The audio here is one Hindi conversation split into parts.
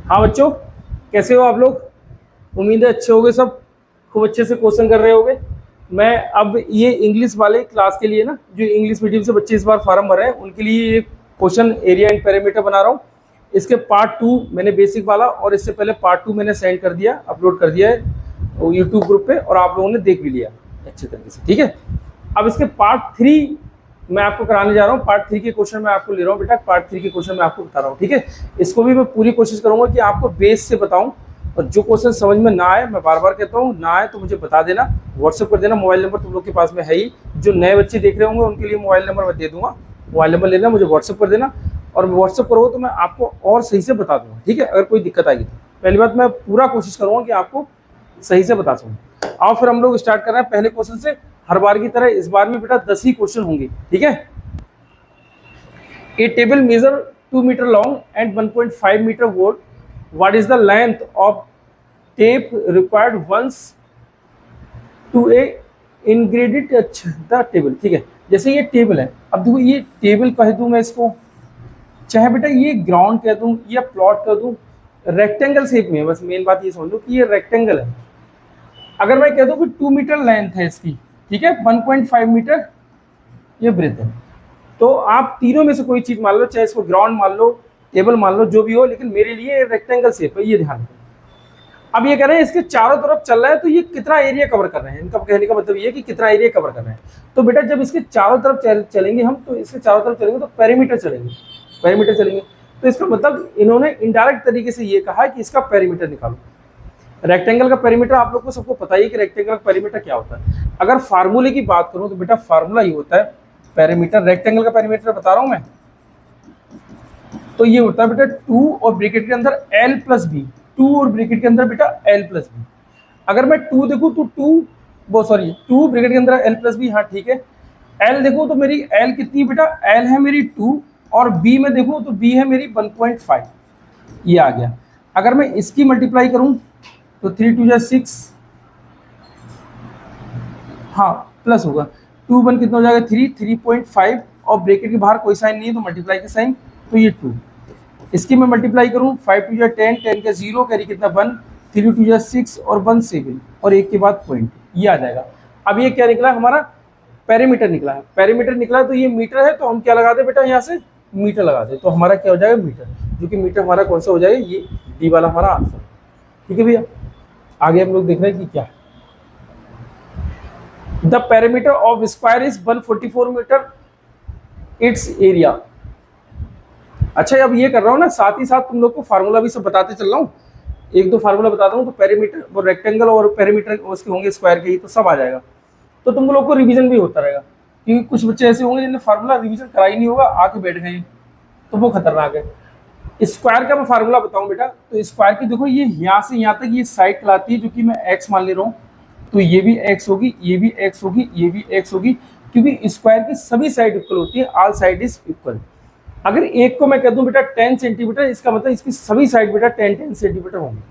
हाँ बच्चों, कैसे हो आप लोग? उम्मीद है अच्छे होगे सब, खूब अच्छे से क्वेश्चन कर रहे होगे। मैं अब ये इंग्लिश वाले क्लास के लिए ना, जो इंग्लिश मीडियम से बच्चे इस बार फॉर्म भर रहे हैं उनके लिए ये क्वेश्चन एरिया एंड पैरामीटर बना रहा हूँ। इसके पार्ट 2 मैंने बेसिक वाला, और इससे पहले पार्ट 2 मैंने सेंड कर दिया, अपलोड कर दिया है यूट्यूब ग्रुप पे, और आप लोगों ने देख भी लिया अच्छे तरीके से। ठीक है, अब इसके पार्ट 3 मैं आपको कराने जा रहा हूँ। पार्ट 3 के क्वेश्चन मैं आपको ले रहा हूँ बेटा, पार्ट 3 के क्वेश्चन मैं आपको बता रहा हूँ। ठीक है, इसको भी मैं पूरी कोशिश करूंगा कि आपको बेस से बताऊं, और जो क्वेश्चन समझ में ना आए, मैं बार बार कहता हूँ, ना आए तो मुझे बता देना, व्हाट्सएप कर देना। मोबाइल नंबर तुम लोग के पास में है ही, जो नए बच्चे देख रहे होंगे उनके लिए मोबाइल नंबर मैं दे दूंगा, मोबाइल नंबर लेना, मुझे व्हाट्सएप कर देना, और व्हाट्सएप करोगे तो मैं आपको और सही से बता दूंगा। ठीक है, अगर कोई दिक्कत आएगी तो पहली बात मैं पूरा कोशिश करूंगा कि आपको सही से बता सकूँ। आओ फिर हम लोग स्टार्ट कर रहे हैं पहले क्वेश्चन से। हर बार की तरह इस बार भी बेटा 10 ही क्वेश्चन होंगे। ठीक है, A table measure 2 meter long and 1.5 meter broad. What is the length of tape required once to a ingredient the table? ठीक है, जैसे ये टेबल है, अब देखो ये टेबल कह दूं मैं इसको, चाहे बेटा ये ग्राउंड कह दूं या प्लॉट कह दूं, रेक्टेंगल शेप में है। बस मेन बात ये समझ लो कि ये रेक्टेंगल है। अगर मैं कह दूं कि 2 मीटर लेंथ है इसकी, ठीक है, 1.5 मीटर ये ब्रेथ है, तो आप तीनों में से कोई चीज मान लो, चाहे इसको ग्राउंड मान लो, टेबल मान लो, जो भी हो, लेकिन मेरे लिए रेक्टेंगल शेप है, ये ध्यान रखो। अब ये कह रहे हैं इसके चारों तरफ चल रहा है, तो ये कितना एरिया कवर कर रहे हैं, इनका कहने का मतलब ये है कि कितना एरिया कवर कर रहे हैं। तो बेटा जब इसके चारों तरफ चलेंगे हम, तो इसके चारों तरफ चलेंगे तो पेरीमीटर चलेंगे, पेरीमीटर चलेंगे। तो इसका मतलब इन्होंने इनडायरेक्ट तरीके से ये कहा है कि इसका पेरीमीटर निकालो। रेक्टेंगल का पेरीमीटर आप लोग को सबको पता ही कि रेक्टेंगल का पेरीमीटर क्या होता है। अगर फार्मूले की बात करूं तो बेटा फार्मूला ये होता है, पेरीमीटर, रेक्टेंगल का पेरीमीटर बता रहा हूं मैं, तो ये होता है बेटा 2 और ब्रैकेट के अंदर l प्लस बी, 2 और ब्रैकेट के अंदर बेटा l प्लस बी। अगर मैं 2 देखूं तो 2 ब्रैकेट के अंदर l प्लस बी, हाँ ठीक है। l देखूं तो मेरी l कितनी बेटा, l है मेरी 2, और b में देखूं तो b है मेरी 1.5, ये आ गया। अगर मैं इसकी मल्टीप्लाई करूं तो 3 2 6, हाँ प्लस होगा, 2 1 कितना हो जाएगा 3, 3.5, और ब्रैकेट के बाहर कोई साइन नहीं है तो मल्टीप्लाई का साइन, तो ये 2। इसकी मैं मल्टीप्लाई करूँ, 5 2 10, 10 का 0, कैरी कितना 1, 3 2 6 और 1 7, और एक के बाद पॉइंट, ये आ जाएगा। अब ये क्या निकला हमारा, पेरीमीटर निकला है। पेरीमीटर निकला है तो ये मीटर है, तो हम क्या लगा दे बेटा, यहाँ से मीटर लगा दे, तो हमारा क्या हो जाएगा मीटर, जो कि मीटर हमारा कौन सा हो जाएगा, ये डी वाला हमारा आंसर। ठीक है भैया, आगे हम लोग देख रहे हैं कि क्या है। The perimeter of square is 144 metre, its area. अच्छा अब ये कर रहा हूँ ना, साथ ही साथ तुम लोग को फार्मूला भी सब बताते चल रहा हूँ, एक दो फार्मूला बताता हूँ, तो पेरीमीटर वो रेक्टेंगल और पेरीमीटर उसके होंगे स्क्वायर के ही, तो सब आ जाएगा, तो तुम लोग को रिवीजन भी होता रहेगा। क्योंकि कुछ बच्चे ऐसे होंगे जिन्हें फार्मूला रिवीजन करा ही नहीं होगा, आके बैठ गए, तो वो खतरनाक है। स्क्वायर का मैं फार्मूला बताऊं बेटा, तो स्क्वायर की देखो ये यहाँ से यहाँ तक ये साइड कहलाती है, जो कि मैं एक्स मान ले रहा हूँ, तो ये भी x होगी, ये भी x होगी, ये भी x होगी, क्योंकि स्क्वायर की सभी साइड इक्वल होती है, ऑल साइड इज इक्वल। अगर एक को मैं कह दूं बेटा 10 सेंटीमीटर, इसका मतलब इसकी सभी साइड बेटा 10 सेंटीमीटर होंगी।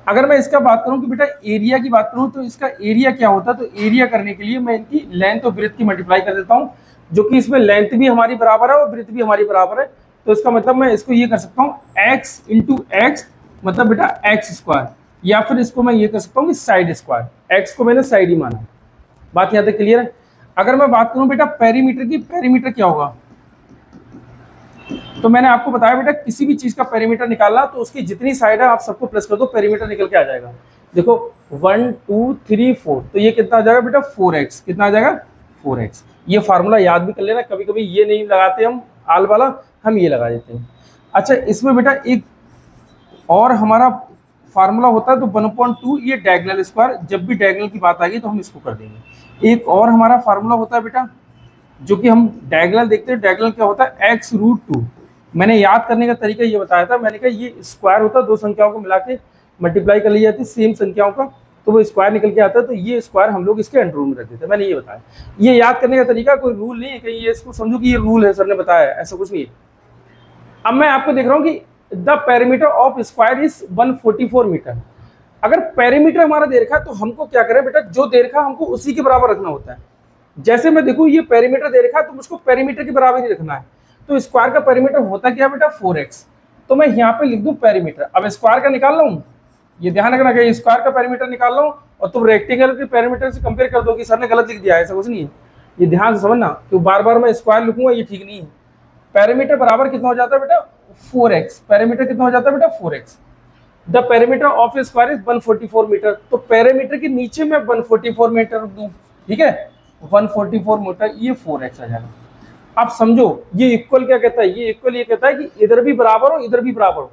अगर मैं इसका बात करूं कि बेटा एरिया की बात करूं, तो इसका एरिया क्या होता है, तो एरिया करने के लिए मैं इनकी लेंथ और ब्रेथ की मल्टीप्लाई कर देता हूं, जो कि इसमें लेंथ भी हमारी बराबर है और ब्रेथ भी हमारी बराबर है। तो इसका मतलब मैं इसको ये कर सकता हूँ x इंटू एक्स, मतलब बेटा एक्स स्क्वायर, या फिर इसको मैं ये कर सकता हूँ कि साइड स्क्वायर, एक्स को मैंने साइड ही माना। बात यहाँ तक क्लियर है। अगर मैं बात करूँ बेटा पेरीमीटर की, पेरीमीटर क्या होगा, तो मैंने आपको बताया बेटा किसी भी चीज का पेरीमीटर निकालना, तो उसकी जितनी साइड है आप सबको प्लस कर दो, पेरीमीटर निकल के आ जाएगा। देखो 1 2 3 4, तो ये कितना आ जाएगा बेटा 4x, कितना आ जाएगा 4x। ये फार्मूला याद भी कर लेना, कभी कभी ये नहीं लगाते हम आल वाला, हम ये लगा देते हैं। अच्छा इसमें बेटा एक और हमारा फार्मूला होता है, तो 1/2 ये डायगोनल स्क्वायर, जब भी डायगोनल की बात आएगी तो हम इसको कर देंगे। एक और हमारा फार्मूला होता है बेटा, जो कि हम डायगोनल देखते हैं, डायगोनल क्या होता है x√2। मैंने याद करने का तरीका ये बताया था, मैंने कहा ये स्क्वायर होता है, दो संख्याओं को मिला के मल्टीप्लाई कर ली जाती है सेम संख्याओं का, तो वो स्क्वायर निकल के आता है, तो ये स्क्वायर हम लोग इसके अंडर रूट में रख देते हैं। मैंने ये बताया, ये याद करने का तरीका, कोई रूल नहीं है कहीं ये इसको समझो कि ये रूल है सर ने बताया, ऐसा कुछ नहीं है। अब मैं आपको देख रहा हूँ कि the perimeter of square is 144 metre. अगर पेरीमीटर हमारा दे रखा है, तो हमको क्या करें बेटा, जो दे रखा है हमको उसी के बराबर रखना होता है। जैसे मैं देखूँ ये पेरीमीटर दे रखा है, तो मुझको पेरीमीटर के बराबर ही रखना है, तो स्क्वायर का पेरीमीटर होता क्या बेटा 4x। तो मैं यहाँ पे लिख दूं पेरीमीटर। अब स्क्वायर का निकाल रहा हूँ, ये ध्यान रखना कि स्क्वायर का पेरीमीटर निकाल रहा हूँ और तुम रेक्टेंगल के पेरीमीटर से कंपेयर कर दो कि सर ने गलत लिख दिया है, ऐसा कुछ नहीं है। ये ध्यान से समझना कि बार बार मैं स्क्वायर लिखूंगा ये ठीक नहीं है। पेरीमीटर बराबर कितना हो जाता है बेटा 4x। पेरीमीटर कितना हो जाता है बेटा 4x। The perimeter of square is 144 metre. तो पेरीमीटर के नीचे मैं 144 मीटर दूं, ठीक है, 144 मीटर, ये 4x आ जाएगा। आप समझो ये इक्वल क्या कहता है, ये इक्वल ये कहता है कि इधर भी बराबर हो इधर भी बराबर हो,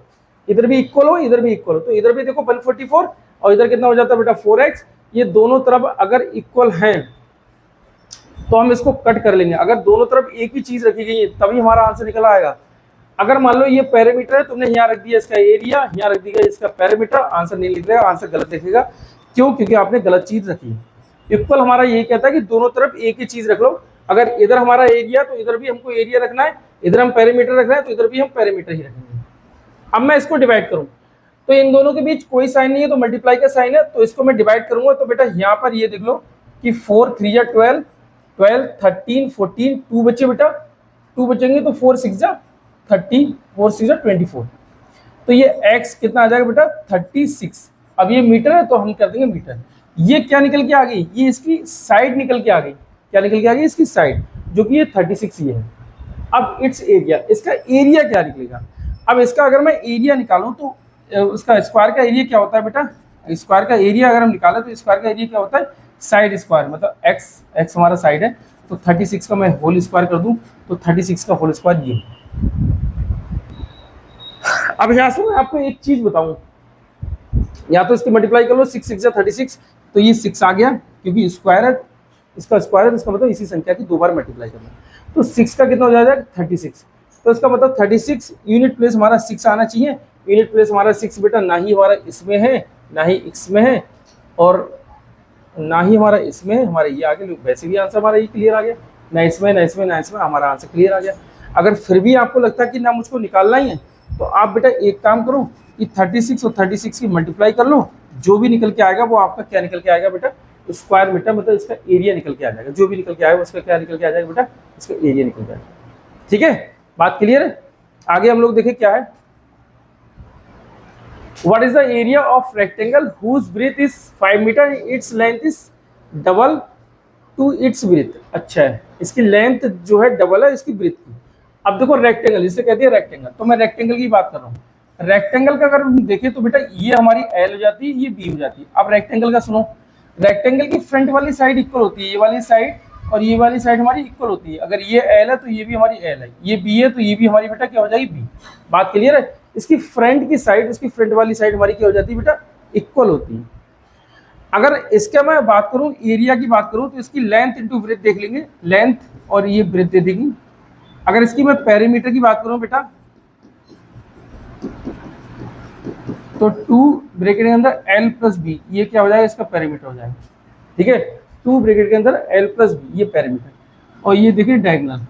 इधर भी इक्वल हो इधर भी इक्वल हो। तो इधर भी देखो 144 और इधर कितना हो जाता है बेटा 4x। ये दोनों तरफ अगर इक्वल हैं तो हम इसको कट कर लेंगे। अगर दोनों तरफ एक ही चीज रखी गई है तभी हमारा आंसर निकल आएगा। अगर मान लो ये पेरीमीटर है, तुमने यहाँ रख दिया इसका एरिया, यहाँ रख दिया इसका पेरीमीटर, आंसर नहीं लिखेगा, आंसर गलत लिखेगा। क्यों? क्योंकि आपने गलत चीज रखी है। इक्वल हमारा यही कहता है कि दोनों तरफ एक ही चीज रख लो। अगर इधर हमारा एरिया तो इधर भी हमको एरिया रखना है, इधर हम पेरीमीटर रख रहे हैं तो इधर भी हम पेरीमीटर ही रखेंगे। अब मैं इसको डिवाइड करूं तो इन दोनों के बीच कोई साइन नहीं है, तो मल्टीप्लाई का साइन है, तो इसको मैं डिवाइड करूंगा। तो बेटा यहाँ पर ये देख लो कि 4 3 जा 12, 12 13 14, 2 बचे बेटा, 2 बचेंगे तो 4 6 जा 30, 4 6 जा 24। तो ये x कितना आ जाएगा बेटा 36। अब ये मीटर है तो हम कर देंगे मीटर। ये क्या निकल के आ गई, ये इसकी साइड निकल के आ गई। क्या निकल के आ गई? इसकी साइड, जो कि ये 36 ये है। अब इट्स एरिया, इसका एरिया क्या निकलेगा? अब इसका अगर मैं एरिया निकालूं तो उसका स्क्वायर का एरिया क्या होता है बेटा? स्क्वायर का एरिया अगर हम निकालें तो स्क्वायर का एरिया क्या होता है? साइड स्क्वायर, मतलब x हमारा साइड है, तो 36 का मैं होल स्क्वायर कर दूं तो 36 का होल स्क्वायर ये। अब यहाँ से मैं आपको एक चीज बताऊं, या तो इसकी मल्टीप्लाई कर लो, 6 6 जा 36, तो ये 6 आ गया क्योंकि स्क्वायर है, इसका स्क्वायर है, इसका मतलब इसी संख्या की 2 बार मल्टीप्लाई करना। तो 6 का कितना हो जाएगा 36। तो इसका मतलब 36 यूनिट प्लेस हमारा 6 आना चाहिए। यूनिट प्लेस हमारा 6 बेटा ना ही हमारा इसमें है ना ही इसमें है और ना ही हमारा इसमें है, हमारा ये आगे, वैसे भी आंसर हमारा ये क्लियर आ गया। ना इसमें ना इसमें ना इसमें, हमारा आंसर क्लियर आ गया। अगर फिर भी आपको लगता है कि ना मुझको निकालना ही है तो आप बेटा एक काम करो कि 36 और 36 की मल्टीप्लाई कर लो, जो भी निकल के आएगा वो आपका क्या निकल के आएगा बेटा? स्क्वायर मीटर, मतलब इसका एरिया निकल के आ जाएगा। जो भी निकल के आएगा उसका क्या निकल के आ जाएगा बेटा? इसका एरिया निकल के आएगा। ठीक है, बात क्लियर है? आगे हम लोग देखें क्या है। What is the area of rectangle whose breadth is 5 metre, its length is double to its breadth? अच्छा है, इसकी लेंथ जो है डबल है इसकी ब्रेथ की। अब देखो रेक्टेंगल, इसे कहते हैं रेक्टेंगल, तो मैं रेक्टेंगल की बात कर रहा हूँ। रेक्टेंगल का अगर हम देखें तो बेटा ये हमारी एल हो जाती है, ये बी हो जाती है। अब रेक्टेंगल का सुनो, रेक्टेंगल की फ्रंट वाली साइड इक्वल होती है, ये वाली साइड और ये वाली साइड हमारी इक्वल होती है। अगर ये एल है तो ये भी हमारी एल है, ये बी है तो ये भी हमारी बेटा क्या हो जाएगी? बी। बात क्लियर है? इसकी फ्रंट की साइड, इसकी फ्रंट वाली साइड हमारी क्या हो जाती है बेटा? इक्वल होती है। अगर इसका मैं बात करूं, एरिया की बात करूं, तो इसकी लेंथ इंटू ब्रेथ देख लेंगे, लेंथ और ये ब्रेथ दे देंगे। अगर इसकी मैं पेरीमीटर की बात करूं बेटा तो 2 ब्रैकेट के अंदर एल प्लस बी, ये क्या हो जाएगा? इसका पेरीमीटर हो जाएगा। ठीक है, 2 ब्रैकेट के अंदर एल प्लस बी, ये पेरीमीटर। और ये देखिए डायगोनल,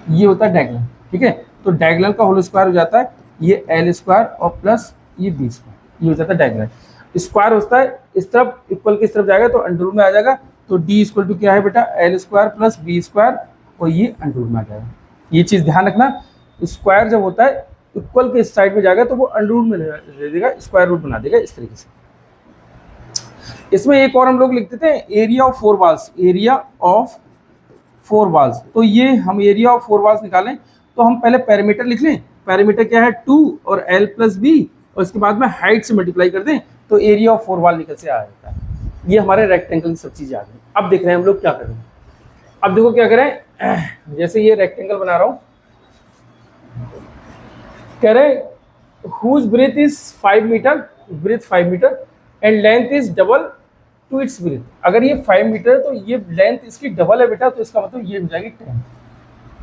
ये होता है डायगोनल। ठीक है, तो डायगोनल का होल स्क्वायर हो जाता है ये एल स्क्वायर और प्लस ये बी स्क्वायर, ये हो जाता है डायगोनल। स्क्वायर होता है इस तरफ इक्वल की इस तरफ जाएगा तो अंडर रूट में आ जाएगा। तो डी इक्वल टू क्या है बेटा? L square plus B square और ये अंडर रूट में आ जाएगा। ये चीज ध्यान रखना, स्क्वायर जब होता है इक्वल के इस साइड में जाएगा तो वो अंडर रूट में ले देगा, स्क्वायर रूट बना देगा इस तरीके से। इसमें एक और हम लोग लिख देते हैं area of 4 walls, area of 4 walls. तो ये हम एरिया ऑफ 4 वॉल्स निकालें तो हम पहले पेरीमीटर लिख लें। पेरीमीटर क्या है? 2 और एल प्लस बी, और इसके बाद में हाइट से मल्टीप्लाई कर दें तो एरिया ऑफ 4 वॉल निकल से आ जाता है। ये हमारे रेक्टेंगल की सब चीजें आ गई। अब देख रहे हैं हम लोग क्या करें। अब देखो क्या करें, जैसे ये रेक्टेंगल बना रहा हूं, कह रहे whose breadth is 5 metre, breadth 5 metre and length is double to its breadth. अगर ये 5 मीटर है तो ये लेंथ इसकी डबल है बेटा, तो इसका मतलब ये हो जाएगी 10।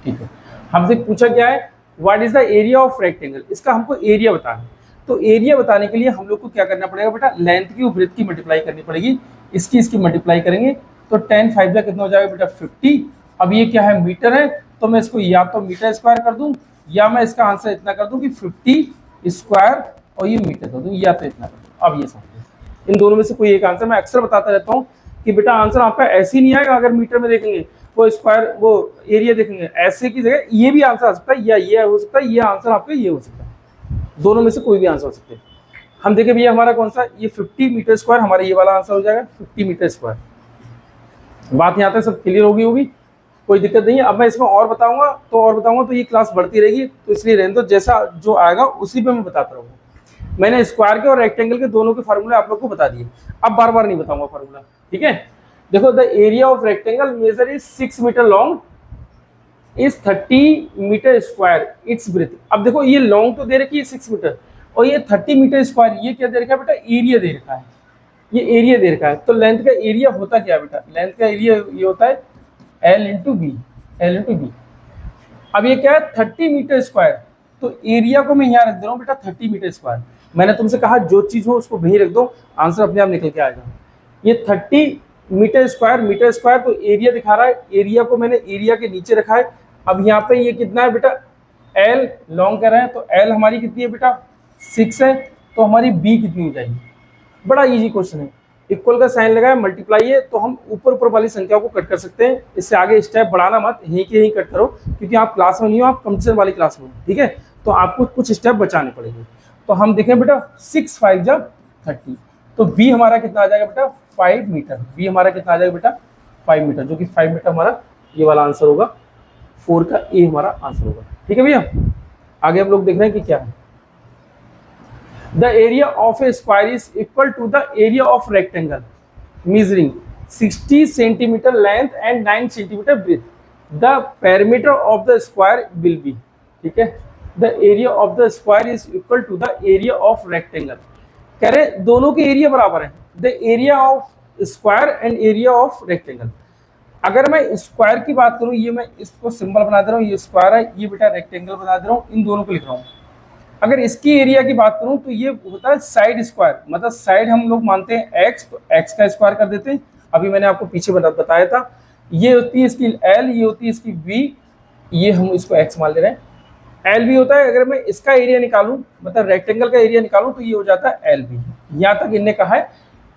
ठीक है, हमसे पूछा क्या है? What is the area of rectangle, इसका हमको एरिया बताना है। तो एरिया बताने के लिए हम लोग को क्या करना पड़ेगा बेटा? लेंथ की और ब्रेथ की मल्टीप्लाई करनी पड़ेगी। इसकी मल्टीप्लाई करेंगे तो 10 5 जा कितना हो जाएगा बेटा? 50। अब ये क्या है? मीटर है, तो मैं इसको या तो मीटर स्क्वायर कर दूं या मैं इसका आंसर इतना कर दूं कि 50 स्क्वायर और ये मीटर कर दूं, या तो इतना कर दूं। अब ये समझो, इन दोनों में से कोई एक आंसर। मैं अक्सर बताता रहता हूँ कि बेटा आंसर आपका ऐसे ही नहीं आएगा अगर मीटर में देखेंगे, वो स्क्वायर वो एरिया देखेंगे, ऐसे की जगह ये भी आंसर आ सकता है, या ये हो सकता है, ये आंसर आपका ये हो सकता है, दोनों में से कोई भी आंसर हो सकते हैं। हम देखें भैया हमारा कौन सा, ये 50 मीटर स्क्वायर हमारा ये वाला आंसर हो जाएगा, 50 मीटर स्क्वायर। बात यहाँ तक सब क्लियर होगी, कोई दिक्कत नहीं है। अब मैं इसमें और बताऊंगा तो ये क्लास बढ़ती रहेगी, तो इसलिए रहने दो, जैसा जो आएगा उसी पे मैं बताता रहूँगा। मैंने स्क्वायर के और रेक्टेंगल के दोनों के फार्मूले आप लोग को बता दिए, अब बार बार नहीं बताऊंगा फार्मूला, ठीक है। देखो the area of rectangle measure is 6 metre long is 30 metre square its breadth. अब देखो ये लॉन्ग तो दे रखी है 6 मीटर, और ये 30 मीटर स्क्वायर, ये क्या दे रखा है बेटा, एरिया दे रखा है, ये एरिया दे रखा है। तो लेंथ का एरिया होता क्या बेटा, लेंथ का एरिया ये होता है L into B, L into B. अब ये क्या है 30 मीटर स्क्वायर, तो एरिया को मैं यहाँ रख दे रहा हूँ बेटा 30 मीटर स्क्वायर। मैंने तुमसे कहा जो चीज हो उसको वहीं रख दो, आंसर अपने आप निकल के आएगा। ये 30 मीटर स्क्वायर, तो एरिया दिखा रहा है, एरिया को मैंने एरिया के नीचे रखा है। अब यहाँ पे ये कितना है बेटा, L लॉन्ग कर रहे हैं, तो L हमारी कितनी है बेटा 6 है, तो हमारी B कितनी हो जाएगी। बड़ा इजी क्वेश्चन है, इक्वल का साइन लगाए, मल्टीप्लाई है, तो हम ऊपर वाली संख्या को कट कर सकते हैं। इससे आगे स्टेप बढ़ाना मत, यहीं के यहीं कट करो, क्योंकि आप क्लास में नहीं हो, आप कंप्यूटर वाली क्लास में हो, ठीक है। तो आपको कुछ स्टेप बचाने पड़ेंगे। तो हम देखें बेटा 6 5 जब 30, तो बी हमारा कितना आ जाएगा बेटा 5 मीटर, बी हमारा कितना आ जाएगा बेटा 5 मीटर, जो कि 5 मीटर हमारा ये वाला आंसर होगा, 4 का ए हमारा आंसर होगा, ठीक है भैया। आगे हम लोग देख रहे हैं कि क्या है। The area of a square is equal to the area of rectangle measuring 60 centimeter length and 9 centimeter breadth. The perimeter of the square will be, ठीक है, the area of the square is equal to the area of rectangle. कह रहे दोनों के एरिया बराबर है, the area of square and area of rectangle. अगर मैं स्क्वायर की बात करूं, ये मैं इसको सिंबल बना दे रहा हूँ, ये स्क्वायर है, ये बेटा रेक्टेंगल बना दे रहा हूँ, इन दोनों को लिख रहा हूँ। अगर इसकी एरिया की बात करूं तो ये होता है साइड स्क्वायर, मतलब साइड हम लोग मानते हैं x, तो x का स्क्वायर कर देते हैं। अभी मैंने आपको पीछे बताया था, ये होती है इसकी L, ये होती है इसकी V, ये हम इसको x मान ले रहे हैं। L भी होता है, अगर मैं इसका एरिया निकालूं, मतलब रेक्टेंगल का एरिया निकालूं, तो ये हो जाता है LB। यहाँ तक इनने कहा है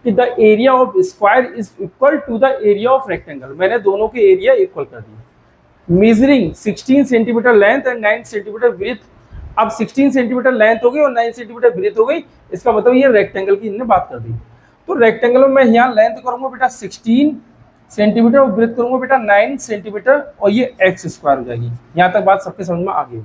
कि the area of square is equal to the area of rectangle. मैंने दोनों के एरिया इक्वल कर दिए। Measuring 16 centimetre length and 9 centimetre width. अब 16 सेंटीमीटर लेंथ हो गई और 9 सेंटीमीटर ब्रेथ हो गई, इसका मतलब ये रेक्टेंगल की इन्होंने बात कर दी। तो रेक्टेंगल में मैं यहाँ लेंथ करूंगा बेटा 16 सेंटीमीटर और ब्रेथ करूंगा बेटा 9 सेंटीमीटर, और ये एक्स स्क्वायर हो जाएगी। यहाँ तक बात सबके समझ में आ गई।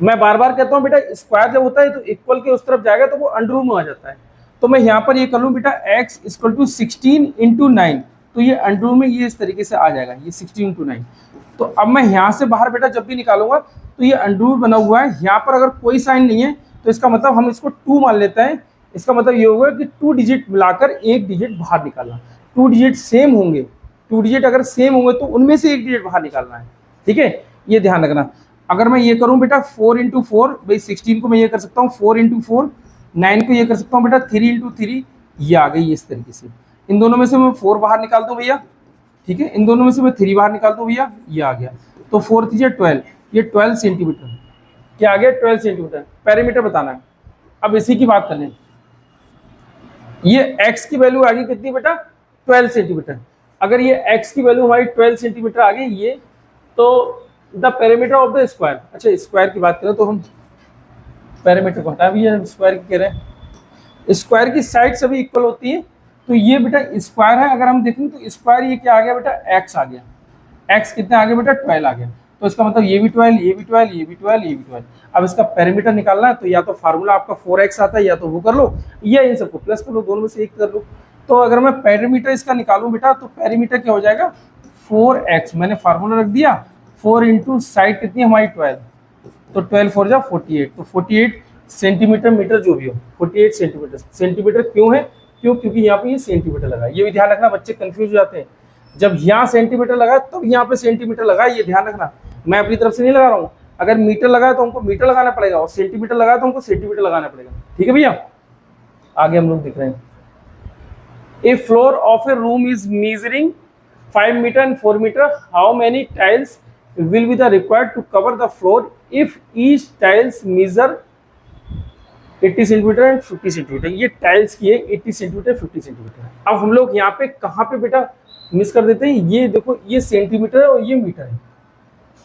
मैं बार बार कहता हूँ बेटा स्क्वायर जब होता है तो इक्वल के उस तरफ जाएगा तो वो अंडर रूट में आ जाता है। तो मैं यहाँ पर ये कर लूँ बेटा x इक्वल टू 16 इंटू 9, तो ये अंडर रूट में ये इस तरीके से आ जाएगा, ये 16 इंटू 9। तो अब मैं यहाँ से बाहर बेटा जब भी निकालूंगा तो ये अंडर रूट बना हुआ है, यहाँ पर अगर कोई साइन नहीं है तो इसका मतलब हम इसको 2 मान लेते हैं। इसका मतलब ये होगा कि 2 डिजिट मिलाकर 1 डिजिट बाहर निकालना। 2 डिजिट सेम होंगे, 2 डिजिट अगर सेम होंगे तो उनमें से 1 डिजिट बाहर निकालना है, ठीक है, ये ध्यान रखना। अगर मैं ये करूँ बेटा 4 इंटू 4, भाई 16 को मैं ये कर सकता हूँ 4 इंटू 4, 9 को ये कर सकता हूँ बेटा 3 इंटू 3, ये आ गई इस तरीके से। इन दोनों में से मैं 4 बाहर निकाल दूँ भैया, ठीक है, इन दोनों में से मैं 3 बाहर निकाल दूँ भैया, ये आ गया। तो 4 3 12, ये 12 सेंटीमीटर, क्या आ गया 12 सेंटीमीटर। पैरामीटर बताना है। अब इसी की बात करें, ये x की वैल्यू आ गई कितनी बेटा 12 सेंटीमीटर। अगर ये x की वैल्यू हमारी 12 सेंटीमीटर आ गई, ये तो the parameter of the square. अच्छा स्क्वायर की बात करें तो हम पैरामीटर को हटा भी है, स्क्वायर की कह रहे हैं। स्क्वायर की साइड सभी इक्वल होती है, तो ये बेटा स्क्वायर है। अगर हम देखें तो स्क्वायर ये क्या आ गया बेटा x आ गया, x कितने आ गया बेटा 12 आ गया। तो इसका मतलब ये भी 12, ये भी 12, ये भी 12, ये भी 12। अब इसका पैरामीटर निकालना है तो या तो फार्मूला आपका 4x आता है, या तो वो कर लो, या इन सबको प्लस कर लो, दोनों में से एक कर लो। तो अगर मैं पैरामीटर इसका निकालूं बेटा तो पैरामीटर क्या हो जाएगा 4x, मैंने फार्मूला रख दिया 4 इंटू साइड कितनी हमारी 12, तो 12 4 जा 48, तो 48 सेंटीमीटर मीटर जो भी हो 48 सेंटीमीटर। सेंटीमीटर क्यों है, क्योंकि यहाँ पे ये सेंटीमीटर लगा है। ये भी ध्यान रखना, बच्चे कंफ्यूज हो जाते हैं। जब यहाँ सेंटीमीटर लगा तब यहाँ पे सेंटीमीटर लगा, ये ध्यान रखना। मैं अपनी तरफ से नहीं लगा रहा हूँ, अगर मीटर लगा है तो हमको मीटर लगाना पड़ेगा, और सेंटीमीटर लगा है तो हमको सेंटीमीटर लगाना पड़ेगा, ठीक है भैया। आगे हम लोग देख रहे हैं, a floor of a room is measuring 5 metre and 4 metre, how many tiles will be the required to cover the floor if each tiles measure 80 centimetre and 50 centimetre, ये टाइल्स की है 80 सेंटीमीटर 50 सेंटीमीटर। अब हम लोग यहाँ पे कहाँ पे बेटा मिस कर देते हैं, ये देखो ये सेंटीमीटर है और ये मीटर है।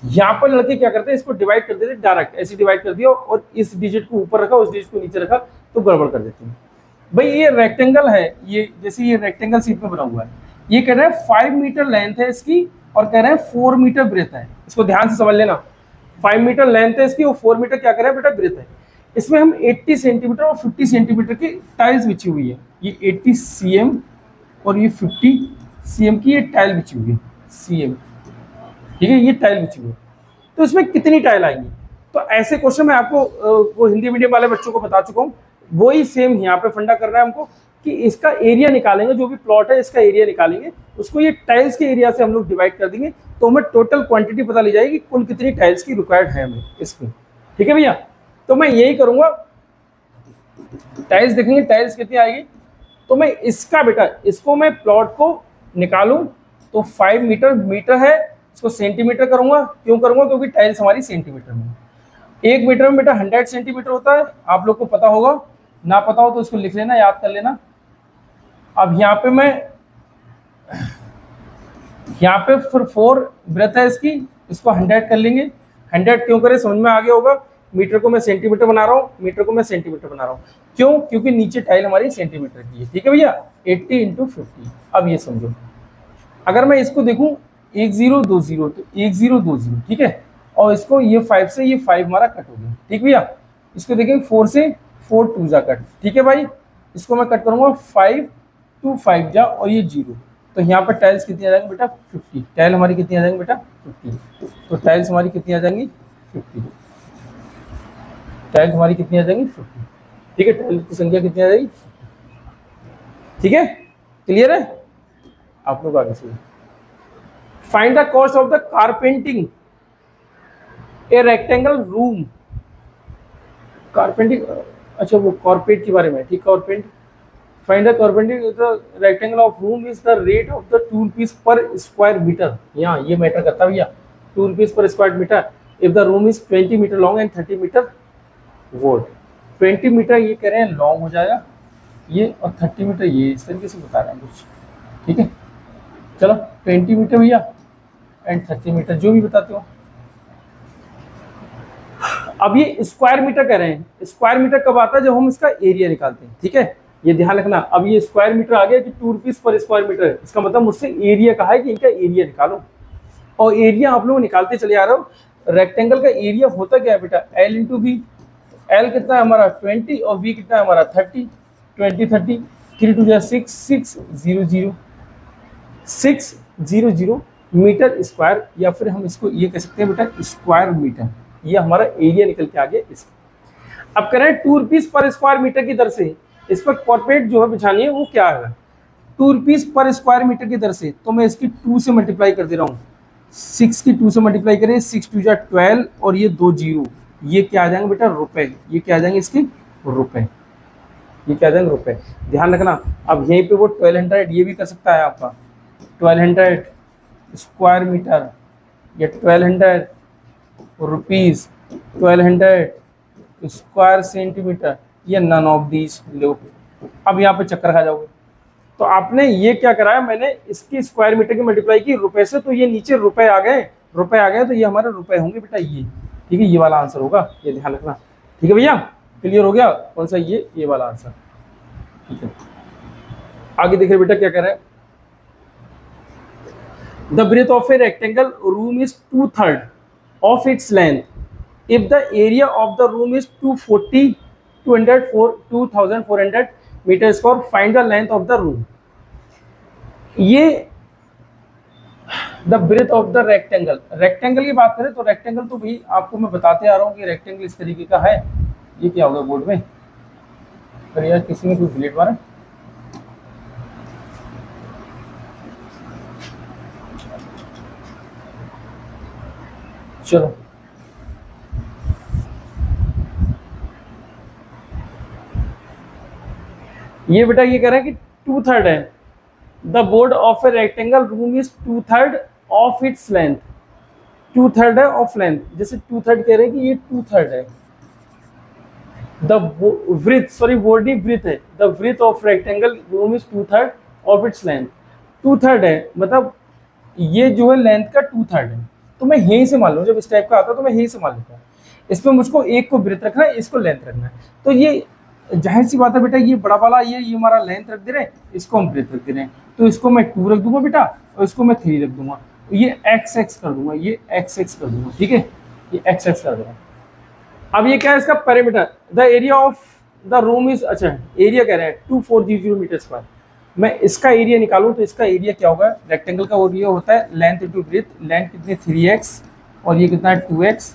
यहाँ पर लड़के क्या करते हैं, इसको डिवाइड कर देते हैं डायरेक्ट, ऐसे डिवाइड कर दिया और इस डिजिट को ऊपर रखा, उस डिजिट को नीचे रखा, तो गड़बड़ कर देते हैं। भाई ये रेक्टेंगल है, ये जैसे ये रेक्टेंगल शेप में बना हुआ है, ये कह रहे हैं 5 मीटर लेंथ है इसकी और कह रहे हैं 4 मीटर ब्रेथ है। इसको ध्यान से समझ लेना, 5 मीटर लेंथ है इसकी और 4 मीटर क्या कह रहे हैं बेटा ब्रेथ है। इसमें हम 80 सेंटीमीटर और 50 सेंटीमीटर की टाइल्स बिछी हुई है, ये 80 cm और ये 50 cm की ये टाइल बिछी हुई है, cm, ठीक है, ये टाइल बिछी हुई है। तो इसमें कितनी टाइल आएंगी, तो ऐसे क्वेश्चन मैं आपको वो हिंदी मीडियम वाले बच्चों को बता चुका हूँ, वही सेम यहाँ पे फंडा कर रहा है हमको कि इसका एरिया निकालेंगे, जो भी प्लॉट है इसका एरिया निकालेंगे, उसको ये टाइल्स के एरिया से हम लोग डिवाइड कर देंगे, तो हमें टोटल क्वांटिटी पता लग जाएगी कुल कितनी टाइल्स की रिक्वायर्ड है हमें इसमें। ठीक है भैया, तो मैं यही करूंगा, टाइल्स देखेंगे टाइल्स कितनी आएगी, तो मैं इसका बेटा इसको मैं प्लॉट को निकालूं तो 5 मीटर, मीटर है इसको सेंटीमीटर करूंगा, क्यों करूंगा, क्योंकि टाइल्स हमारी सेंटीमीटर में, 1 मीटर में बेटा 100 सेंटीमीटर होता है, आप लोग को पता होगा, ना पता हो तो इसको लिख लेना, याद कर लेना। अब यहाँ पे मैं यहाँ पे फिर 4 ब्रेथ है इसकी, इसको 100 कर लेंगे, 100 क्यों करें समझ में आ गया होगा, मीटर को मैं सेंटीमीटर बना रहा हूँ, मीटर को मैं सेंटीमीटर बना रहा हूँ, क्यों, क्योंकि नीचे टाइल हमारी सेंटीमीटर की है। ठीक है भैया, 80 इंटू 50। अब ये समझो, अगर मैं इसको देखूं 1020 तो 1020, ठीक है, और इसको ये 5 से ये 5 हमारा कट हो गया, ठीक भैया, इसको देखेंगे 4 से 4 2 जा कट, ठीक है भाई, इसको मैं कट करूंगा 5 2 5 जा और ये 0, तो यहाँ पर टाइल्स कितनी आ जाएंगी बेटा 50, टाइल हमारी कितनी आ जाएंगी बेटा 50, तो टाइल्स हमारी कितनी आ जाएंगी 50, टाइल्स हमारी कितनी आ जाएंगी 50, ठीक है, टाइल्स की संख्या कितनी आ जाएगी, ठीक है, क्लियर है आप लोग आगे से। Find the cost of the carpeting a rectangle room, carpeting, अच्छा वो कॉर्पेट के बारे में, ठीक, carpet, find the carpeting the rectangle of room is the rate of the 2 rupees per square metre, यहाँ ये मैटर करता है भैया, 2 rupees per square metre, if the room is 20 metre long and 30 metre wide, 20 metre ये कह रहे हैं लॉन्ग हो जाएगा ये, और 30 मीटर ये, इस तरीके से बता रहे हैं कुछ, ठीक है, चलो 20 मीटर भैया एंड 30 मीटर जो भी बताते हो। अब ये स्क्वायर मीटर कह रहे हैं, स्क्वायर मीटर कब आता है, जब हम इसका एरिया निकालते हैं, ठीक है, ये ध्यान रखना। अब ये स्क्वायर मीटर आ गया कि 2 रुपीज पर स्क्वायर मीटर है, इसका मतलब मुझसे एरिया कहा है कि इनका एरिया निकालो, और एरिया आप लोग निकालते चले आ रहे हो। रेक्टेंगल का एरिया होता क्या है बेटा, एल इंटू बी, एल कितना है हमारा 20 और बी कितना है हमारा 30, 20 30, 3 2 6 600 मीटर स्क्वायर, या फिर हम इसको ये कह सकते हैं बेटा स्क्वायर मीटर, ये हमारा एरिया निकल के आ गया इसका। अब कह रहे हैं 2 रुपीज पर स्क्वायर मीटर की दर से इस पर कॉर्पोरेट जो है बिछानी है वो क्या है, 2 रुपीज पर स्क्वायर मीटर की दर से, तो मैं इसकी 2 से मल्टीप्लाई कर दे रहा हूँ, 6 की 2 से मल्टीप्लाई करें, 6 2 जा 12 और ये 2 जीरो, ये क्या आ जाएंगे बेटा रुपए, ये क्या आ जाएंगे इसके रुपए, ये क्या आ जाएंगे रुपए, ध्यान रखना। अब यहीं पे वो 1200 ये भी कर सकता है आपका 1200 स्क्वायर मीटर, या 1200 रुपीज, 1200 स्क्वायर सेंटीमीटर, या नन ऑफ दीज लो। अब यहाँ पे चक्कर खा जाओगे, तो आपने ये क्या कराया, मैंने इसकी स्क्वायर मीटर की मल्टीप्लाई की रुपए से, तो ये नीचे रुपए आ गए, रुपए आ गए तो ये हमारे रुपए होंगे बेटा ये, ठीक है, ये वाला आंसर होगा, ये ध्यान रखना, ठीक है भैया, क्लियर हो गया, कौन सा ये वाला आंसर, ठीक है। आगे देखिए बेटा क्या कह रहा है, the breadth of a rectangle room is 2/3 of its length if the area of the room is 2400 meter square, find the length of the room। ये the breadth of the rectangle, rectangle की बात करें तो रेक्टेंगल तो भाई आपको मैं बताते आ रहा हूँ कि रेक्टेंगल इस तरीके का है, ये क्या होगा बोर्ड में, अरे यार किसी ने कोई डिलीट मारा, चलो ये बेटा ये कह रहा है कि 2/3 है, the board of a rectangle room is 2/3 of its length, 2/3 है ऑफ लेंथ, जैसे 2/3 कह रहे हैं कि ये 2/3 है, द ब्रीथ, सॉरी वर्ड नहीं ब्रीथ है, the breadth of rectangle room is 2/3 of its length. 2/3 है मतलब ये जो है लेंथ का 2/3 है। तो मैं यहीं से मान लूँ, जब इस टाइप का आता है तो मैं यहीं से मान लेता हूँ। इसमें मुझको एक को ब्रीथ रखना है, इसको लेंथ रखना है। तो ये जाहिर सी बात है बेटा, ये बड़ा वाला ये हमारा लेंथ रख दे रहे हैं, इसको हम ब्रीथ रख दे रहे हैं। तो इसको मैं 2 रख दूंगा बेटा, और इसको मैं 3 रख दूंगा। ये एक्स एक्स कर दूंगा, ये एक्स एक्स कर दूंगा, ठीक है, ये एक्स एक्स कर दूंगा। अब ये क्या है इसका perimeter, the area of the room is, अच्छा एरिया कह रहे हैं 2400 मीटर स्क्वायर। मैं इसका एरिया निकालूं तो इसका एरिया क्या होगा, रेक्टेंगल का एरिया होता है लेंथ इंटू ब्रेथ। लेंथ कितनी 3x और ये कितना है 2x,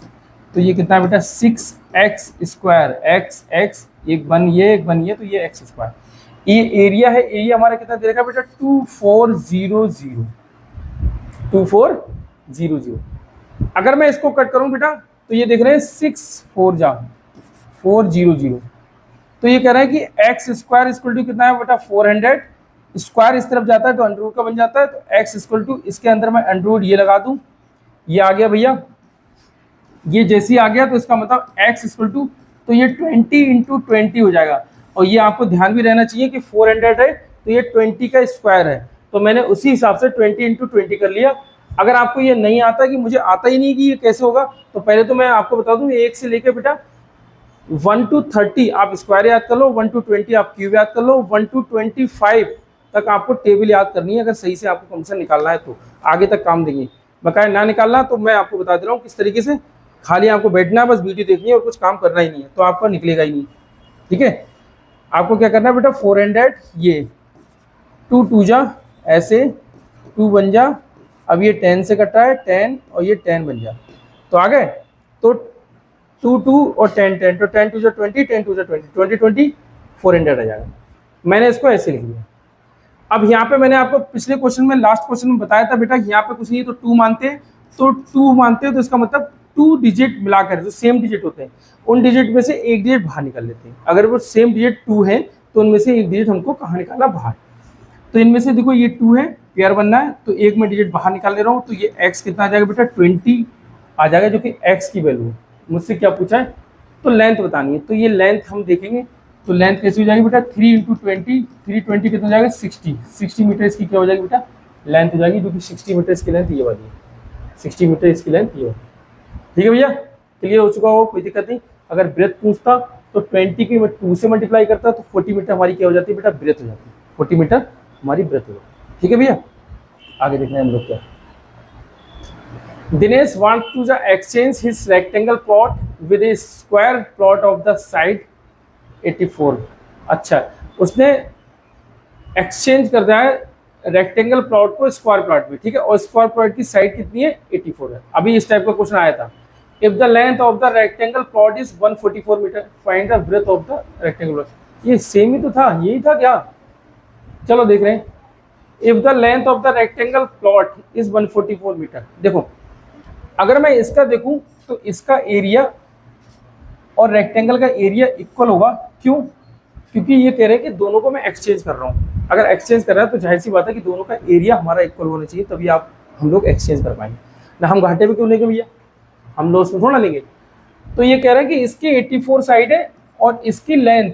तो ये कितना है बेटा 6x स्क्वायर, एक्स एक्स एक बन ये तो ये एक्स स्क्वायर। ये एरिया है, एरिया हमारा कितना दे रखा बेटा 2400, 2400। अगर मैं इसको कट करूं बेटा तो ये देख रहे हैं 6 4 तो ये कह रहा है कि एक्स स्क्वायर इक्वल टू कितना है बेटा 400। स्क्वायर इस तरफ जाता है तो अंडर रूट का बन जाता है, तो एक्स इक्वल टू इसके अंदर मैं अंडर रूट ये लगा दूं, ये आ गया भैया। ये जैसे ही आ गया तो इसका मतलब एक्स इक्वल टू, तो ये 20 इंटू 20 हो जाएगा। और ये आपको ध्यान भी रहना चाहिए कि 400 है तो ये 20 का स्क्वायर है, तो मैंने उसी हिसाब से 20 इंटू 20 कर लिया। अगर आपको ये नहीं आता कि मुझे आता ही नहीं कि ये कैसे होगा, तो पहले तो मैं आपको बता दूं 1 से लेकर बेटा 1 to 30 आप स्क्वायर याद कर लो, 1 to 20 आप क्यूब याद कर लो, 1 to 25 तक आपको टेबल याद करनी है। अगर सही से आपको फंक्शन निकालना है तो आगे तक काम देंगे। बकाया ना निकालना तो मैं आपको बता दे रहा हूँ किस तरीके से, खाली आपको बैठना है, बस वीडियो देखनी है और कुछ काम करना ही नहीं है, तो आपका निकलेगा ही नहीं। ठीक है, आपको क्या करना है बेटा 400, ये 2 2 जा ऐसे 2 बन जा, अब ये 10 से कटा है 10 और ये 10 बन जा, तो आ गए। तो 2 2 और 10 10, तो 10 2 जा 20, 10 2 जा 20, 20 20 400 आ जाएगा। मैंने इसको ऐसे लिख दिया। अब यहाँ पे मैंने आपको पिछले क्वेश्चन में, लास्ट क्वेश्चन में बताया था बेटा यहाँ पे कुछ नहीं, तो 2 मानते हैं, तो 2 मानते हैं तो इसका मतलब 2 डिजिट मिलाकर जो सेम डिजिट होते हैं उन डिजिट में से एक डिजिट बाहर निकाल लेते हैं। अगर वो सेम डिजिट 2 है तो उनमें से एक डिजिट हमको कहाँ निकालना, बाहर। तो इनमें से देखो ये 2 है, पेयर बनना है, तो एक में डिजिट बाहर निकाल ले रहा हूँ, तो ये x कितना आ जाएगा बेटा 20 आ जाएगा, जो कि x की वैल्यू है। मुझसे क्या पूछा है, तो लेंथ बतानी है, तो ये लेंथ हम देखेंगे। तो लेंथ कैसे हो जाएगी बेटा 3 इंटू 20, 320 कितना हो जाएगा 60 मीटर इसकी क्या हो जाएगी बेटा लेंथ हो जाएगी, जो कि 60 मीटर इसकी लेंथ ये वाली है, 60 मीटर इसकी लेंथ ये। ठीक है भैया, क्लियर हो चुका हो, कोई दिक्कत नहीं। अगर ब्रेथ पूछता तो 20 की मैं 2 से मल्टीप्लाई करता तो 40 मीटर हमारी क्या हो जाती है बेटा ब्रेथ हो जाती है, 40 मीटर हमारी ब्रेथ हो जाती है। ठीक है भैया, आगे देखना है हम लोग क्या। Dinesh want to exchange his rectangle plot with a square plot of the side 84। अच्छा, उसने एक्सचेंज कर दिया है रेक्टेंगल प्लॉट को स्क्वायर प्लॉट में, ठीक है, और स्क्वायर प्लॉट की साइड कितनी है 84 है। अभी इस टाइप का क्वेश्चन आया था, if the length of the rectangle plot is 144 metre find the breadth of the rectangle plot. ये सेम ही तो था, यही था क्या, चलो देख रहे हैं। If the length of the rectangle plot is 144 metre, देखो अगर मैं इसका देखूं तो इसका एरिया और रेक्टेंगल का एरिया इक्वल होगा, क्यों, क्योंकि ये कह रहे हैं कि दोनों को मैं एक्सचेंज कर रहा हूँ। अगर एक्सचेंज कर रहा है तो जाहिर सी बात है कि दोनों का एरिया हमारा इक्वल होना चाहिए, तभी आप हम लोग एक्सचेंज कर पाएंगे ना। हम घाटे में क्यों लेंगे भैया, हम लोग उसमें थोड़ा लेंगे। तो ये कह रहे हैं कि इसकी 84 साइड है और इसकी length,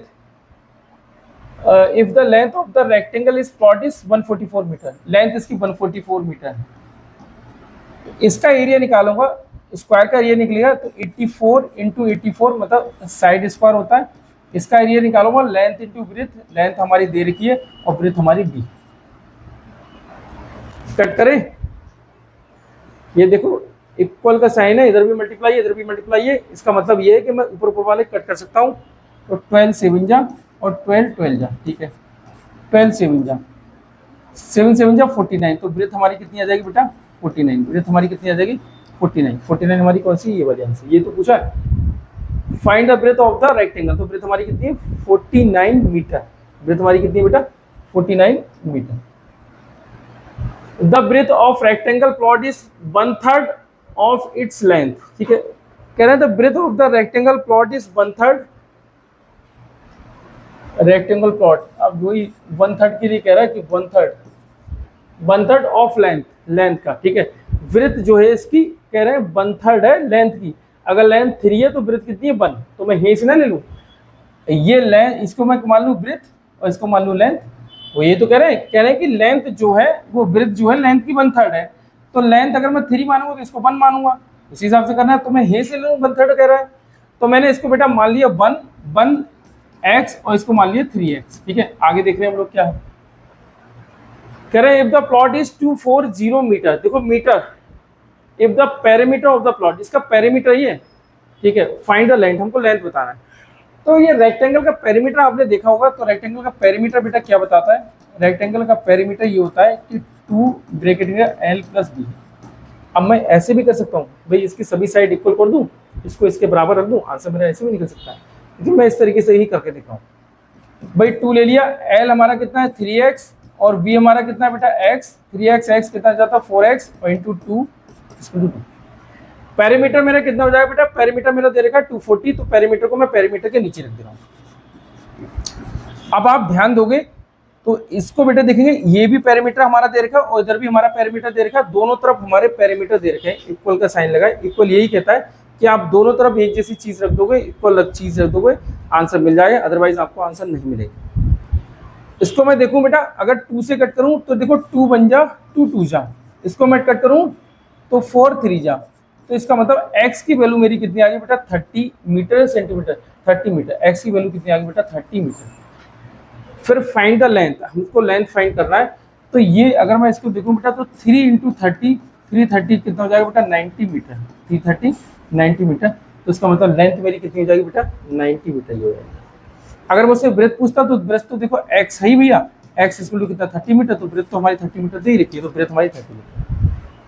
if the length of the rectangle is plot is 144 metre, length इसकी 144 मीटर है। इसका एरिया निकालूंगा, स्क्वायर का एरिया निकलेगा, तो 84 इंटू 84 मतलब साइड स्क्वायर होता है। इसका एरिया निकालूंगा लेंथ इंटू ब्रेथ, लेंथ हमारी दे रखी है और ब्रेथ हमारी बी। कट करें, ये देखो इक्वल का साइन है, इधर भी मल्टीप्लाई है इधर भी मल्टीप्लाई है, इसका मतलब ये है कि मैं ऊपर ऊपर वाले कट कर सकता हूँ। तो 12 7 जा और 12 12 जा, ठीक है, 12 7 जा 7 7 जा 49, तो ब्रेथ हमारी कितनी आ जाएगी बेटा 49, ब्रेथ हमारी कितनी आ जाएगी 49, 49 हमारी कौन सी, ये वाली आंसर, ये तो पूछा है। Find the breadth of the rectangle, तो ब्रेथ हमारी कितनी है 49 मीटर, ब्रेथ हमारी कितनी है बेटा 49 metre. The breadth of rectangle plot is 1/3 of its length, ठीक है, कह रहे हैं the breadth of the rectangle plot is 1/3 rectangle plot. अब वही 1/3 के लिए कह रहा है कि 1/3 ऑफ लेंथ का, ठीक है। ब्रेथ जो है इसकी कह रहे हैं 1/3 है लेंथ की, अगर लेंथ 3 है तो ब्रेथ कितनी है 1, तो मैं यहीं से ना ले लूँ, ये लेंथ, इसको मैं मान लूँ ब्रेथ और इसको मान लूँ लेंथ। वो ये तो कह रहे हैं कि लेंथ जो है वो ब्रेथ जो है लेंथ की 1/3 है। तो लेंथ अगर मैं 3 मानूंगा तो इसको 1 मानूंगा, इसी हिसाब से करना है। तो मैं हे से लूँ 1/3 कह रहा है, तो मैंने इसको बेटा मान लिया 1 x और इसको मान लिया 3x। ठीक है, आगे देख रहे हैं हम लोग क्या है। कह रहे हैं if the plot is 240 metre, देखो metre, if the perimeter of the plot, इसका पेरीमीटर ही है। ठीक है, फाइंड द लेंथ, हमको लेंथ बताना है। तो ये रेक्टेंगल का पेरीमीटर आपने देखा होगा, तो रेक्टेंगल का पेरीमीटर बेटा क्या बताता है, रेक्टेंगल का पेरीमीटर ये होता है कि 2 ब्रैकेट में l प्लस बी। अब मैं ऐसे भी कर सकता हूँ भाई, इसकी सभी साइड इक्वल कर दूं, इसको इसके बराबर रख दूं, आंसर मेरा ऐसे भी निकल सकता है, लेकिन मैं इस तरीके से ही करके दिखा हूँ। भाई 2 ले लिया, l हमारा कितना है 3x और b हमारा कितना है बेटा x, 3x x कितना जाता है 4x और इंटू 2 2। पेरीमीटर मेरा कितना हो जाएगा बेटा, पेरीमीटर मेरा दे रखा है 240, तो पेरीमीटर को मैं पेरीमीटर के नीचे रख दे रहा हूँ। अब आप ध्यान दोगे तो इसको बेटा देखेंगे, ये भी पेरीमीटर हमारा दे रखा है और इधर भी हमारा पेरीमीटर दे रखा है, दोनों तरफ हमारे पेरीमीटर दे रखे हैं, इक्वल का साइन लगा है। इक्वल यही कहता है कि आप दोनों तरफ एक जैसी चीज रख दोगे, इक्वल चीज रख दोगे, आंसर मिल जाएगा, अदरवाइज आपको आंसर नहीं मिलेगा। इसको मैं देखूं बेटा, अगर 2 से कट करूं तो देखो 2 बन जा, 2 2 जा, इसको मैं कट करूं तो 4 3 जा, तो इसका मतलब x की वैल्यू मेरी कितनी आ गई बेटा 30 मीटर सेंटीमीटर, 30 मीटर, x की वैल्यू कितनी आ गई बेटा 30 मीटर। फिर फाइंड द लेंथ, हमको लेंथ फाइंड करना है। तो ये अगर मैं इसको देखूं बेटा तो 3 इंटू 30, 330 कितना हो जाएगा बेटा 90 मीटर, 330 90 मीटर, तो इसका मतलब लेंथ मेरी कितनी हो जाएगी बेटा 90 मीटर ही हो जाएगी। अगर मुझसे ब्रेथ पूछता तो ब्रेथ तो देखो x है ही भैया, x इक्वल कितना 30 मीटर, तो ब्रेथ तो हमारी 30 मीटर दे ही रखी है, तो ब्रेथ हमारी 30 मीटर।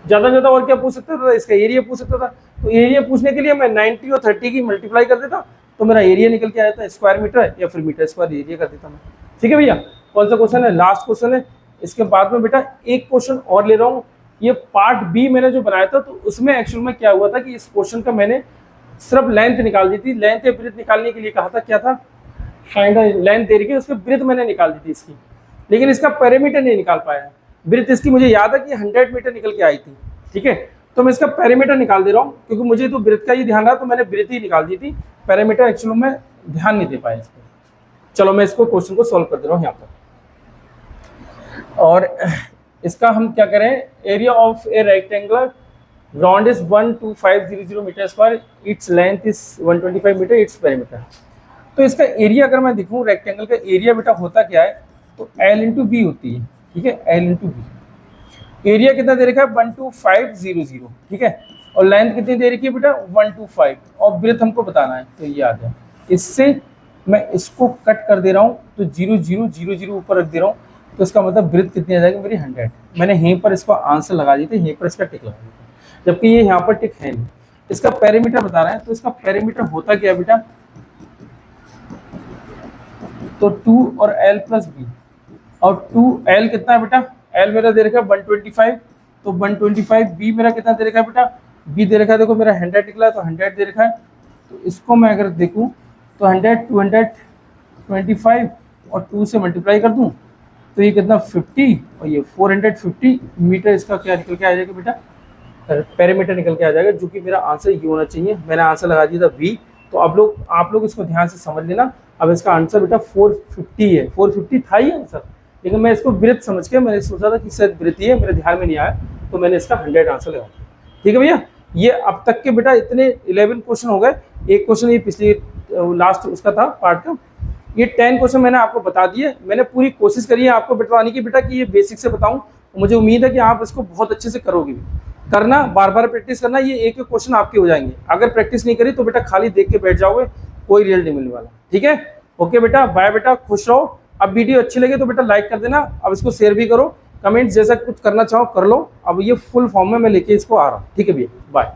ज़्यादा ज़्यादा और क्या पूछ सकता था, इसका एरिया पूछ सकता था, तो एरिया पूछने के लिए मैं 90 और 30 की मल्टीप्लाई कर देता तो मेरा एरिया निकल के आया था स्क्वायर मीटर या फिर मीटर स्क्वायर एरिया कर देता मैं। ठीक है भैया, कौन सा क्वेश्चन है, लास्ट क्वेश्चन है। इसके बाद में बेटा एक क्वेश्चन और ले रहा हूँ, ये पार्ट बी मैंने जो बनाया था, तो उसमें एक्चुअल में क्या हुआ था कि इस क्वेश्चन का मैंने सिर्फ लेंथ निकाल दी थी, लेंथ या ब्रेथ निकालने के लिए कहा था, क्या था, फाइंड लेंथ दे रही है, उसकी ब्रेथ मैंने निकाल दी थी इसकी, लेकिन इसका पेरीमीटर नहीं निकाल पाया। ब्रेथ इसकी मुझे याद है कि 100 मीटर निकल के आई थी। ठीक है, तो मैं इसका पेरीमीटर निकाल दे रहा हूँ, क्योंकि मुझे तो ब्रेथ का ही ध्यान रहा, तो मैंने ब्रेथ ही निकाल दी थी, पेरीमीटर एक्चुअल में ध्यान नहीं दे पाया इस पर। चलो मैं इसको क्वेश्चन को सॉल्व कर दे रहा हूँ यहाँ पर, और इसका हम क्या करें, area of a rectangular ground is 12500 metre square, its length is 125 metre, its perimeter. तो इसका एरिया अगर मैं दिखूँ, रेक्टेंगल का एरिया बेटा होता क्या है, तो L इंटू बी होती है। ठीक है, L इंटू बी, एरिया कितना दे रखा है 12500, ठीक है, और लेंथ कितनी दे रखी है बेटा 125, और ब्रेथ हमको बताना है, तो ये आ गया। इससे मैं इसको कट कर दे रहा हूँ, तो 0 0 0 0 ऊपर रख दे रहा हूँ, तो इसका मतलब ब्रेथ कितनी आ जाएगी मेरी 100। मैंने यहीं पर इसको आंसर लगा दी थी, यहीं पर इसका टिक लगा दी थी, जबकि ये यहाँ पर टिक है नहीं। इसका पेरीमीटर बता रहा है, तो इसका पेरीमीटर होता क्या बेटा, तो 2 और L प्लस बी, और 2L कितना है बेटा, L मेरा दे रखा है 125, तो 125, बी मेरा कितना दे रखा है बेटा, बी दे रखा है, देखो मेरा 100 निकला है, तो 100 दे रखा है। तो इसको मैं अगर देखूं तो 100 225 और 2 से मल्टीप्लाई कर दूं, तो ये कितना 50 और ये 450 मीटर, इसका क्या निकल के आ जाएगा बेटा, पेरीमीटर निकल के आ जाएगा, जो कि मेरा आंसर ये होना चाहिए। मैंने आंसर लगा दिया था बी, तो आप लोग इसको ध्यान से समझ लेना। अब इसका आंसर बेटा 450 है, 450 था ही आंसर, लेकिन मैं इसको ब्रेथ समझ के मैंने सोचा था कि शायद ब्रेथ ही है, मेरे ध्यान में नहीं आया, तो मैंने इसका 100 आंसर लगा दिया। ठीक है भैया, ये अब तक के बेटा इतने 11 क्वेश्चन हो गए। एक क्वेश्चन ये पिछले लास्ट उसका था पार्ट का, ये 10 क्वेश्चन मैंने आपको बता दिए। मैंने पूरी कोशिश करी है आपको बताने की बेटा कि ये बेसिक से बताऊं, मुझे उम्मीद है कि आप इसको बहुत अच्छे से करोगे भी। करना, बार बार प्रैक्टिस करना, ये एक एक क्वेश्चन आपके हो जाएंगे। अगर प्रैक्टिस नहीं करी तो बेटा खाली देख के बैठ जाओगे, कोई रिजल्ट नहीं मिलने वाला। ठीक है, ओके बेटा, बाय बेटा, खुश रहो। अब वीडियो अच्छी लगे तो बेटा लाइक कर देना, अब इसको शेयर भी करो, कमेंट जैसा कुछ करना चाहो कर लो। अब ये फुल फॉर्म में मैं लेके इसको आ रहा हूँ। ठीक है भैया, बाय।